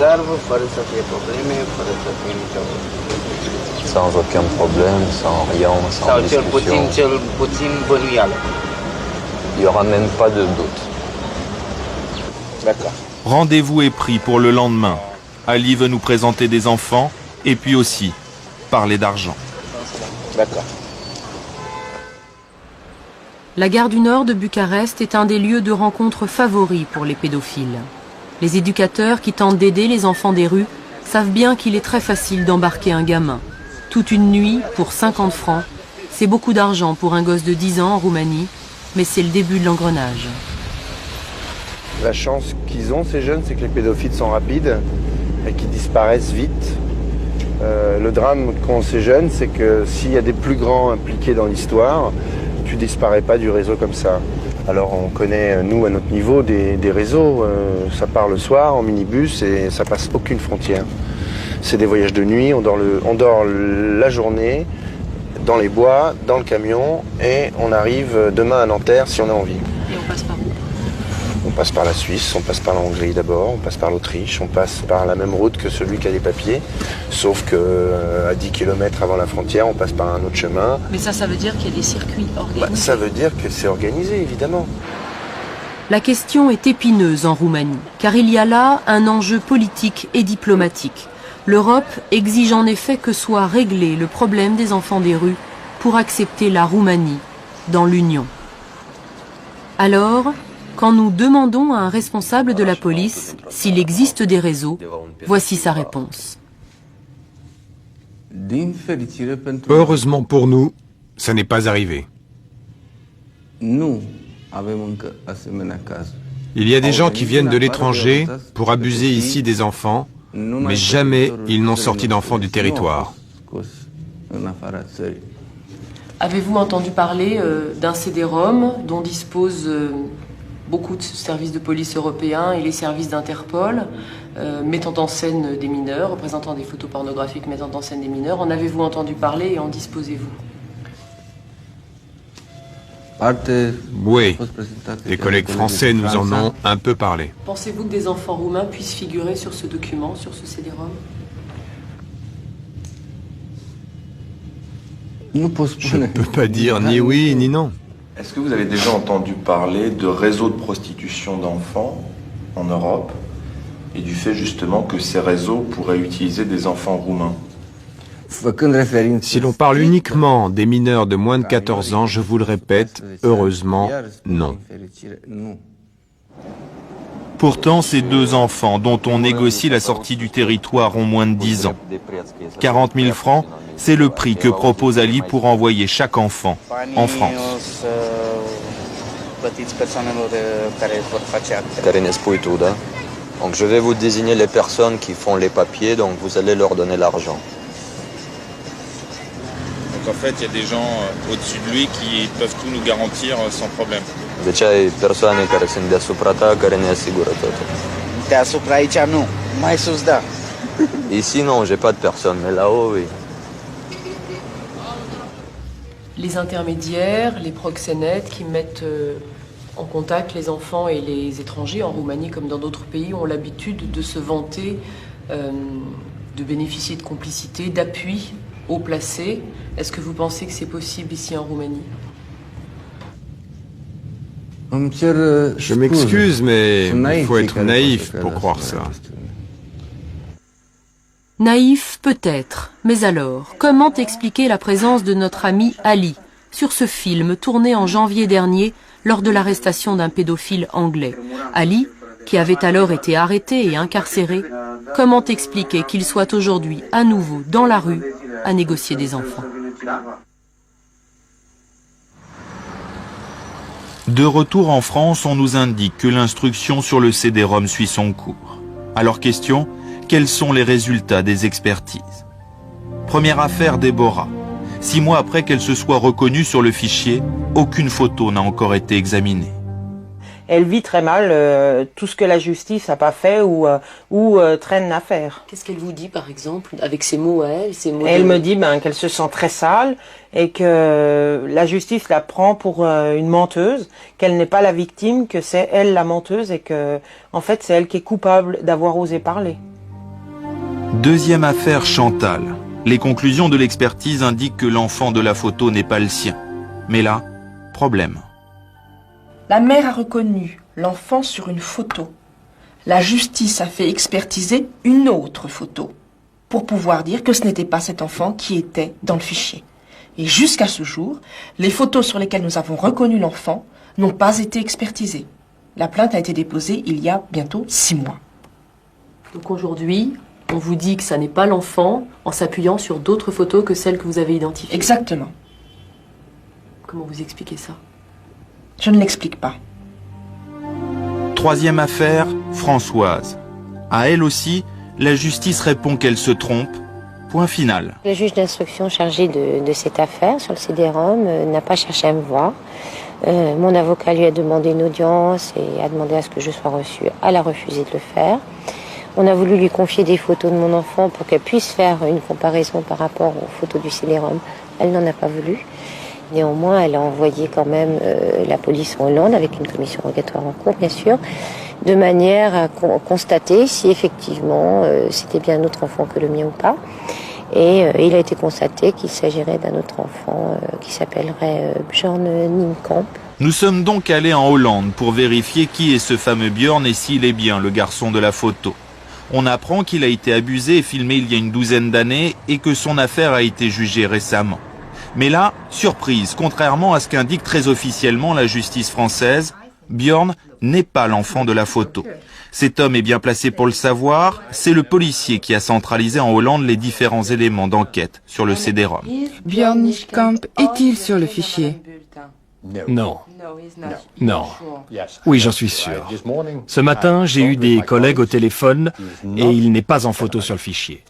Speaker 22: zarvă,
Speaker 11: fără să fie probleme, fără să fie nicio...
Speaker 22: Sans aucun problème, sans rien, sans discussion.
Speaker 11: Cel puțin bănuială.
Speaker 22: Il n'y aura même pas de doute.
Speaker 8: D'accord. Rendez-vous est pris pour le lendemain. Ali veut nous présenter des enfants et puis aussi parler d'argent. D'accord.
Speaker 5: La gare du Nord de Bucarest est un des lieux de rencontre favoris pour les pédophiles. Les éducateurs qui tentent d'aider les enfants des rues savent bien qu'il est très facile d'embarquer un gamin. Toute une nuit pour 50 francs, c'est beaucoup d'argent pour un gosse de 10 ans en Roumanie, mais c'est le début de l'engrenage.
Speaker 23: La chance qu'ils ont, ces jeunes, c'est que les pédophiles sont rapides et qu'ils disparaissent vite. Le drame qu'ont ces jeunes, c'est que s'il y a des plus grands impliqués dans l'histoire, tu disparais pas du réseau comme ça. Alors on connaît, nous, à notre niveau, des réseaux. Ça part le soir en minibus et ça passe aucune frontière. C'est des voyages de nuit, on dort la journée, dans les bois, dans le camion, et on arrive demain à Nanterre si on a envie.
Speaker 5: Et on passe par où?
Speaker 23: On passe par la Suisse, on passe par la Hongrie d'abord, on passe par l'Autriche, on passe par la même route que celui qui a les papiers, sauf qu'à 10 km avant la frontière, on passe par un autre chemin.
Speaker 5: Mais ça veut dire qu'il y a des circuits organisés.
Speaker 23: Ça veut dire que c'est organisé, évidemment.
Speaker 5: La question est épineuse en Roumanie, car il y a là un enjeu politique et diplomatique. L'Europe exige en effet que soit réglé le problème des enfants des rues pour accepter la Roumanie dans l'Union. Alors, Quand nous demandons à un responsable de la police s'il existe des réseaux, voici sa réponse.
Speaker 2: Heureusement pour nous, ça n'est pas arrivé. Il y a des gens qui viennent de l'étranger pour abuser ici des enfants, mais jamais ils n'ont sorti d'enfants du territoire.
Speaker 5: Avez-vous entendu parler d'un CD-ROM dont disposent beaucoup de services de police européens et les services d'Interpol, mettant en scène des mineurs, représentant des photos pornographiques mettant en scène des mineurs? En avez-vous entendu parler et en disposez-vous?
Speaker 2: Oui, des collègues français nous en ont un peu parlé.
Speaker 5: Pensez-vous que des enfants roumains puissent figurer sur ce document, sur ce CD-ROM?
Speaker 2: Je ne peux pas dire ni oui ni non.
Speaker 6: Est-ce que vous avez déjà entendu parler de réseaux de prostitution d'enfants en Europe et du fait justement que ces réseaux pourraient utiliser des enfants roumains?
Speaker 2: Si l'on parle uniquement des mineurs de moins de 14 ans, je vous le répète, heureusement, non.
Speaker 8: Pourtant, ces deux enfants dont on négocie la sortie du territoire ont moins de 10 ans. 40 000 francs, c'est le prix que propose Ali pour envoyer chaque enfant en France.
Speaker 12: Donc je vais vous désigner les personnes qui font les papiers, donc vous allez leur donner l'argent.
Speaker 8: Donc en fait, il y a des gens au-dessus de lui qui peuvent tout nous garantir sans problème.
Speaker 12: Deci ai persoane care sunt deasupra ta, care ne asigură totul.
Speaker 11: Deasupra aici nu, mai sus da.
Speaker 12: Ici non, j'ai pas de personne, mais là-haut oui.
Speaker 5: Les intermédiaires, les proxénètes qui mettent en contact les enfants et les étrangers en Roumanie comme dans d'autres pays ont l'habitude de se vanter de bénéficier de complicité, d'appui haut placé. Est-ce que vous pensez que c'est possible ici en Roumanie?
Speaker 2: Je m'excuse, mais il faut être naïf pour croire ça.
Speaker 5: Naïf peut-être, mais alors, comment expliquer la présence de notre ami Ali sur ce film tourné en janvier dernier lors de l'arrestation d'un pédophile anglais? Ali, qui avait alors été arrêté et incarcéré, comment expliquer qu'il soit aujourd'hui à nouveau dans la rue à négocier des enfants?
Speaker 8: De retour en France, on nous indique que l'instruction sur le CD-ROM suit son cours. Alors question, quels sont les résultats des expertises? Première affaire, Déborah. 6 mois après qu'elle se soit reconnue sur le fichier, aucune photo n'a encore été examinée.
Speaker 13: Elle vit très mal tout ce que la justice n'a pas fait ou traîne à faire.
Speaker 5: Qu'est-ce qu'elle vous dit par exemple, avec ces mots à elle, ces mots?
Speaker 13: Elle me dit qu'elle se sent très sale et que la justice la prend pour une menteuse, qu'elle n'est pas la victime, que c'est elle la menteuse et que en fait c'est elle qui est coupable d'avoir osé parler.
Speaker 8: Deuxième affaire, Chantal. Les conclusions de l'expertise indiquent que l'enfant de la photo n'est pas le sien. Mais là, problème.
Speaker 25: La mère a reconnu l'enfant sur une photo. La justice a fait expertiser une autre photo pour pouvoir dire que ce n'était pas cet enfant qui était dans le fichier. Et jusqu'à ce jour, les photos sur lesquelles nous avons reconnu l'enfant n'ont pas été expertisées. La plainte a été déposée il y a bientôt 6 mois.
Speaker 5: Donc aujourd'hui, on vous dit que ça n'est pas l'enfant en s'appuyant sur d'autres photos que celles que vous avez identifiées.
Speaker 25: Exactement.
Speaker 5: Comment vous expliquez ça?
Speaker 25: Je ne l'explique pas.
Speaker 8: Troisième affaire, Françoise. À elle aussi, la justice répond qu'elle se trompe. Point final.
Speaker 7: Le juge d'instruction chargé de cette affaire sur le CD-ROM n'a pas cherché à me voir. Mon avocat lui a demandé une audience et a demandé à ce que je sois reçue. Elle a refusé de le faire. On a voulu lui confier des photos de mon enfant pour qu'elle puisse faire une comparaison par rapport aux photos du CD-ROM. Elle n'en a pas voulu. Néanmoins, elle a envoyé quand même la police en Hollande, avec une commission rogatoire en cours, bien sûr, de manière à constater si effectivement c'était bien un autre enfant que le mien ou pas. Et il a été constaté qu'il s'agirait d'un autre enfant qui s'appellerait Björn Nimkamp.
Speaker 8: Nous sommes donc allés en Hollande pour vérifier qui est ce fameux Björn et s'il est bien le garçon de la photo. On apprend qu'il a été abusé et filmé il y a une douzaine d'années et que son affaire a été jugée récemment. Mais là, surprise, contrairement à ce qu'indique très officiellement la justice française, Björn n'est pas l'enfant de la photo. Cet homme est bien placé pour le savoir, c'est le policier qui a centralisé en Hollande les différents éléments d'enquête sur le CD-ROM.
Speaker 10: Björn Nischkamp est-il sur le fichier?
Speaker 4: Non. Non. Oui, j'en suis sûr. Ce matin, j'ai eu des collègues au téléphone et il n'est pas en photo sur le fichier.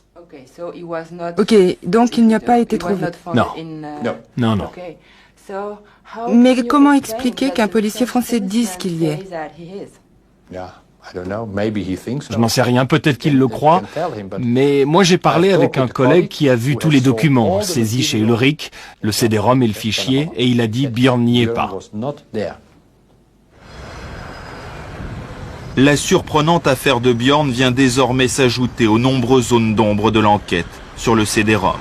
Speaker 10: Ok, donc il n'y a pas été trouvé.
Speaker 4: Non. Non, non.
Speaker 10: Mais comment expliquer qu'un policier français dise qu'il y est?
Speaker 4: Je n'en sais rien, peut-être qu'il le croit, mais moi j'ai parlé avec un collègue qui a vu tous les documents saisis chez Ulrich, le CD-ROM et le fichier, et il a dit Björn n'y est pas.
Speaker 8: La surprenante affaire de Björn vient désormais s'ajouter aux nombreuses zones d'ombre de l'enquête sur le CD-ROM.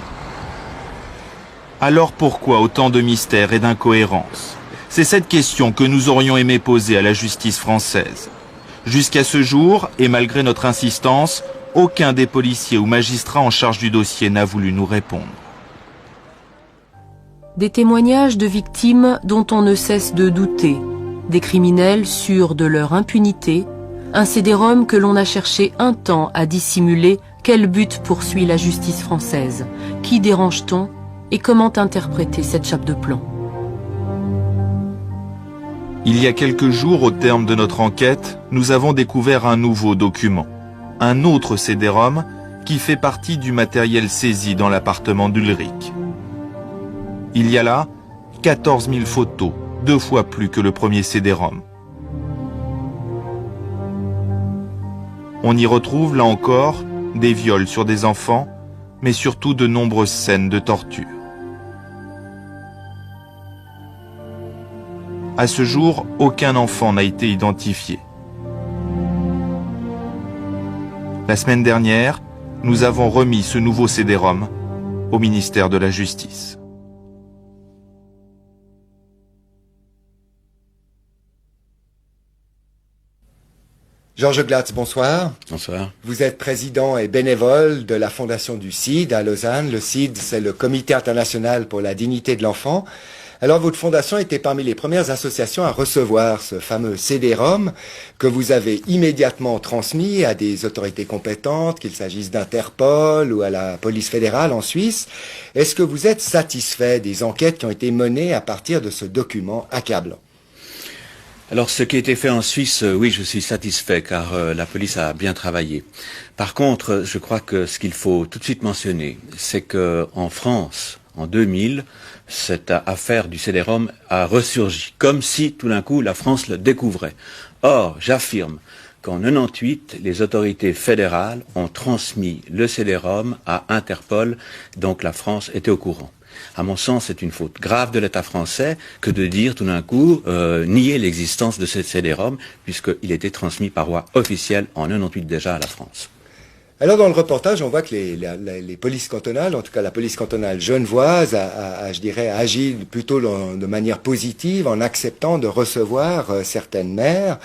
Speaker 8: Alors pourquoi autant de mystères et d'incohérences? C'est cette question que nous aurions aimé poser à la justice française. Jusqu'à ce jour, et malgré notre insistance, aucun des policiers ou magistrats en charge du dossier n'a voulu nous répondre.
Speaker 5: Des témoignages de victimes dont on ne cesse de douter, des criminels sûrs de leur impunité, un CD-ROM que l'on a cherché un temps à dissimuler. Quel but poursuit la justice française? Qui dérange-t-on? Et comment interpréter cette chape de plomb?
Speaker 8: Il y a quelques jours, au terme de notre enquête, nous avons découvert un nouveau document, un autre CD-ROM qui fait partie du matériel saisi dans l'appartement d'Ulrich. Il y a là 14 000 photos, 2 fois plus que le premier CD-ROM. On y retrouve, là encore, des viols sur des enfants, mais surtout de nombreuses scènes de torture. À ce jour, aucun enfant n'a été identifié. La semaine dernière, nous avons remis ce nouveau CD-ROM au ministère de la Justice.
Speaker 14: Georges Glatz, bonsoir.
Speaker 22: Bonsoir.
Speaker 14: Vous êtes président et bénévole de la Fondation du CID à Lausanne. Le CID, c'est le Comité international pour la dignité de l'enfant. Alors, votre fondation était parmi les premières associations à recevoir ce fameux CD-ROM que vous avez immédiatement transmis à des autorités compétentes, qu'il s'agisse d'Interpol ou à la police fédérale en Suisse. Est-ce que vous êtes satisfait des enquêtes qui ont été menées à partir de ce document accablant?
Speaker 22: Alors, ce qui a été fait en Suisse, oui, je suis satisfait, car la police a bien travaillé. Par contre, je crois que ce qu'il faut tout de suite mentionner, c'est que en France, en 2000, cette affaire du CD-ROM a ressurgi, comme si tout d'un coup la France le découvrait. Or, j'affirme qu'en 98, les autorités fédérales ont transmis le CD-ROM à Interpol, donc la France était au courant. À mon sens, c'est une faute grave de l'État français que de dire tout d'un coup, nier l'existence de ce CD-ROM, puisqu'il était transmis par voie officielle en 98 déjà à la France.
Speaker 14: Alors dans le reportage, on voit que les polices cantonales, en tout cas la police cantonale genevoise, je dirais, a agi plutôt de manière positive en acceptant de recevoir certaines mères.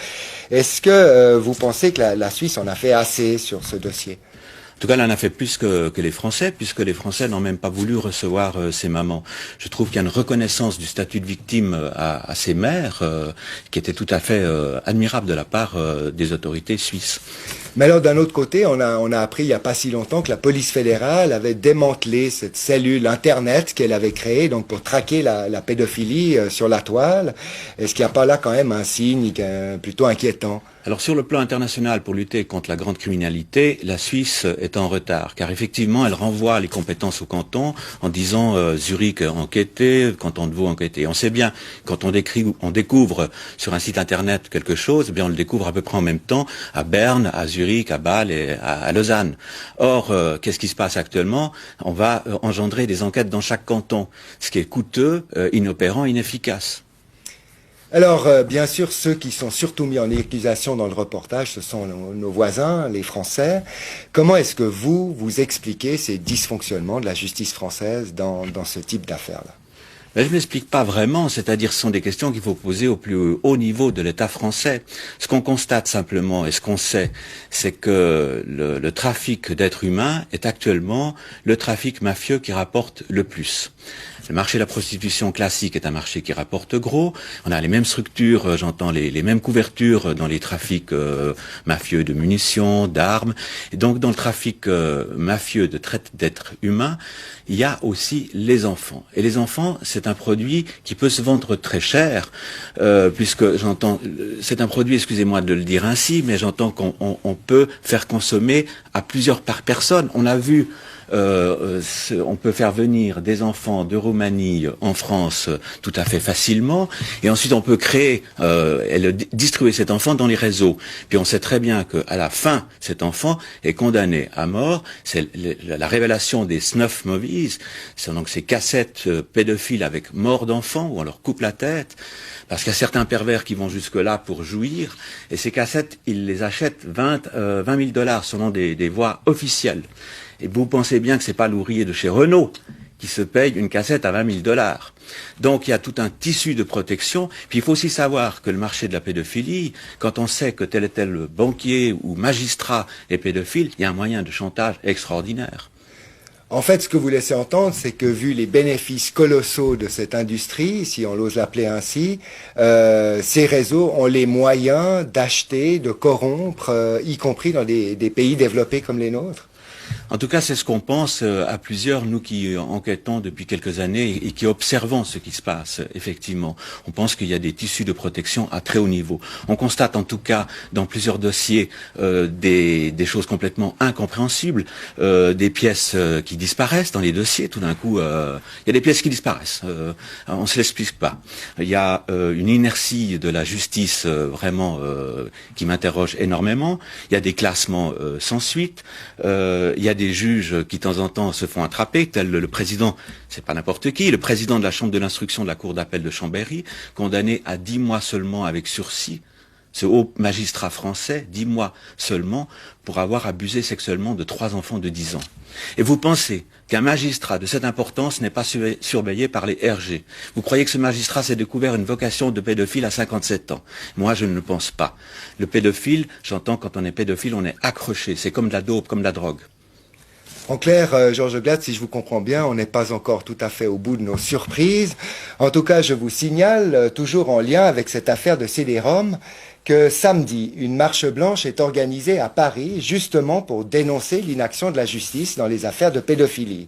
Speaker 14: Est-ce que vous pensez que la Suisse en a fait assez sur ce dossier ?
Speaker 22: En tout cas, elle en a fait plus que les Français, puisque les Français n'ont même pas voulu recevoir ces mamans. Je trouve qu'il y a une reconnaissance du statut de victime à ces mères qui était tout à fait admirable de la part des autorités suisses.
Speaker 14: Mais alors d'un autre côté, on a appris il n'y a pas si longtemps que la police fédérale avait démantelé cette cellule Internet qu'elle avait créée donc pour traquer la pédophilie sur la toile. Est-ce qu'il n'y a pas là quand même un signe plutôt inquiétant ?
Speaker 22: Alors sur le plan international, pour lutter contre la grande criminalité, la Suisse est en retard, car effectivement elle renvoie les compétences au canton en disant Zurich enquêté, canton de Vaud enquêté. On sait bien, quand on découvre sur un site internet quelque chose, eh bien on le découvre à peu près en même temps à Berne, à Zurich, à Bâle et à Lausanne. Or, qu'est-ce qui se passe actuellement? On va engendrer des enquêtes dans chaque canton, ce qui est coûteux, inopérant, inefficace.
Speaker 14: Alors, bien sûr, ceux qui sont surtout mis en accusation dans le reportage, ce sont nos voisins, les Français. Comment est-ce que vous expliquez ces dysfonctionnements de la justice française dans ce type d'affaires-là?
Speaker 22: Mais je ne m'explique pas vraiment, c'est-à-dire ce sont des questions qu'il faut poser au plus haut niveau de l'État français. Ce qu'on constate simplement et ce qu'on sait, c'est que le trafic d'êtres humains est actuellement le trafic mafieux qui rapporte le plus. Le marché de la prostitution classique est un marché qui rapporte gros. On a les mêmes structures, j'entends les mêmes couvertures dans les trafics mafieux de munitions, d'armes. Et donc dans le trafic mafieux de traite d'êtres humains, il y a aussi les enfants. Et les enfants, c'est un produit qui peut se vendre très cher, puisque j'entends, c'est un produit, excusez-moi de le dire ainsi, mais j'entends qu'on peut faire consommer à plusieurs par personne. On a vu, on peut faire venir des enfants de Roumanie en France tout à fait facilement, et ensuite on peut créer et distribuer cet enfant dans les réseaux. Puis on sait très bien qu'à la fin, cet enfant est condamné à mort. C'est la révélation des snuff movies, c'est donc ces cassettes pédophiles avec mort d'enfants où on leur coupe la tête. Parce qu'il y a certains pervers qui vont jusque-là pour jouir, et ces cassettes, ils les achètent 20 000 $ selon des voies officielles. Et vous pensez bien que c'est pas l'ouvrier de chez Renault qui se paye une cassette à 20 000 $. Donc il y a tout un tissu de protection. Puis il faut aussi savoir que le marché de la pédophilie, quand on sait que tel et tel banquier ou magistrat est pédophile, il y a un moyen de chantage extraordinaire.
Speaker 14: En fait, ce que vous laissez entendre, c'est que vu les bénéfices colossaux de cette industrie, si on l'ose l'appeler ainsi, ces réseaux ont les moyens d'acheter, de corrompre, y compris dans des pays développés comme les nôtres.
Speaker 22: En tout cas, c'est ce qu'on pense à plusieurs, nous qui enquêtons depuis quelques années et qui observons ce qui se passe, effectivement. On pense qu'il y a des tissus de protection à très haut niveau. On constate en tout cas dans plusieurs dossiers des choses complètement incompréhensibles, des pièces qui disparaissent dans les dossiers. Tout d'un coup, il y a des pièces qui disparaissent. On ne se l'explique pas. Il y a une inertie de la justice vraiment qui m'interroge énormément. Il y a des classements sans suite. Il y a des juges qui de temps en temps se font attraper, tel le président, c'est pas n'importe qui, le président de la chambre de l'instruction de la cour d'appel de Chambéry, condamné à 10 mois seulement avec sursis, ce haut magistrat français, 10 mois seulement, pour avoir abusé sexuellement de 3 enfants de 10 ans. Et vous pensez qu'un magistrat de cette importance n'est pas surveillé par les RG? Vous croyez que ce magistrat s'est découvert une vocation de pédophile à 57 ans? Moi, je ne le pense pas. Le pédophile, j'entends quand on est pédophile, on est accroché. C'est comme de la dope, comme de la drogue.
Speaker 14: En clair, Georges Glad, si je vous comprends bien, on n'est pas encore tout à fait au bout de nos surprises. En tout cas, je vous signale, toujours en lien avec cette affaire de CD-ROM, que samedi, une marche blanche est organisée à Paris, justement pour dénoncer l'inaction de la justice dans les affaires de pédophilie.